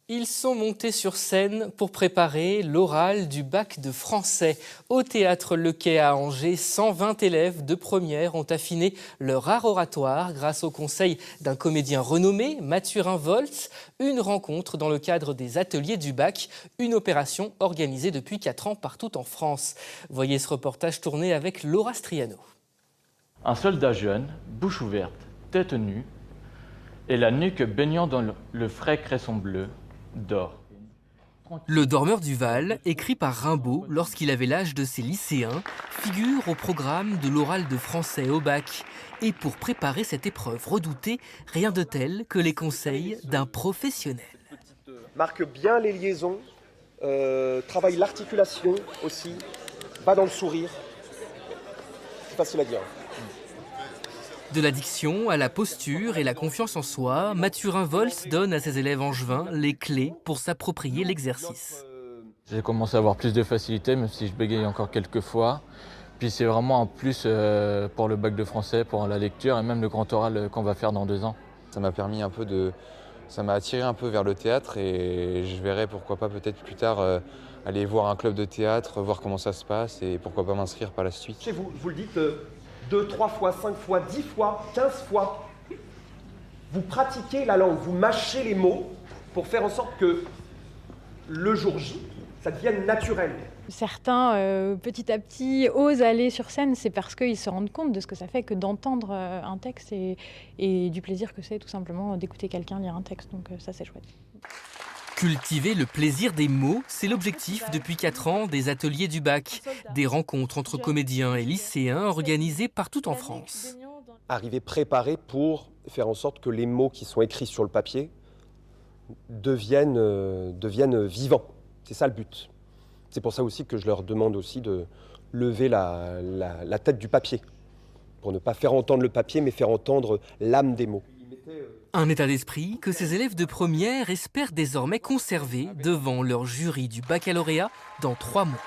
Ils sont montés sur scène pour préparer l'oral du bac de français. Au théâtre Le Quai à Angers, 120 élèves de première ont affiné leur art oratoire grâce au conseil d'un comédien renommé, Mathurin Volz. Une rencontre dans le cadre des ateliers du bac, une opération organisée depuis 4 ans partout en France. Voyez ce reportage tourné avec Laura Striano. Un soldat jeune, bouche ouverte, tête nue, et la nuque baignant dans le frais cresson bleu, dort. Le dormeur du Val, écrit par Rimbaud lorsqu'il avait l'âge de ses lycéens, figure au programme de l'oral de français au bac. Et pour préparer cette épreuve redoutée, rien de tel que les conseils d'un professionnel. Marque bien les liaisons, travaille l'articulation aussi, va dans le sourire. C'est facile à dire. De la diction à la posture et la confiance en soi, Mathurin Volz donne à ses élèves angevins les clés pour s'approprier l'exercice. J'ai commencé à avoir plus de facilité, même si je bégaye encore quelques fois. Puis c'est vraiment un plus pour le bac de français, pour la lecture et même le grand oral qu'on va faire dans 2 ans. Ça m'a permis ça m'a attiré un peu vers le théâtre et je verrai pourquoi pas peut-être plus tard aller voir un club de théâtre, voir comment ça se passe et pourquoi pas m'inscrire par la suite. Chez vous, vous le dites 2, 3 fois, 5 fois, 10 fois, 15 fois. Vous pratiquez la langue, vous mâchez les mots pour faire en sorte que le jour J, ça devienne naturel. Certains, petit à petit, osent aller sur scène, c'est parce qu'ils se rendent compte de ce que ça fait que d'entendre un texte et du plaisir que c'est tout simplement d'écouter quelqu'un lire un texte. Donc ça, c'est chouette. Cultiver le plaisir des mots, c'est l'objectif depuis 4 ans des ateliers du bac. Des rencontres entre comédiens et lycéens organisées partout en France. Arriver préparé pour faire en sorte que les mots qui sont écrits sur le papier deviennent vivants. C'est ça le but. C'est pour ça aussi que je leur demande aussi de lever la tête du papier, pour ne pas faire entendre le papier, mais faire entendre l'âme des mots. Un état d'esprit que ces élèves de première espèrent désormais conserver devant leur jury du baccalauréat dans 3 mois.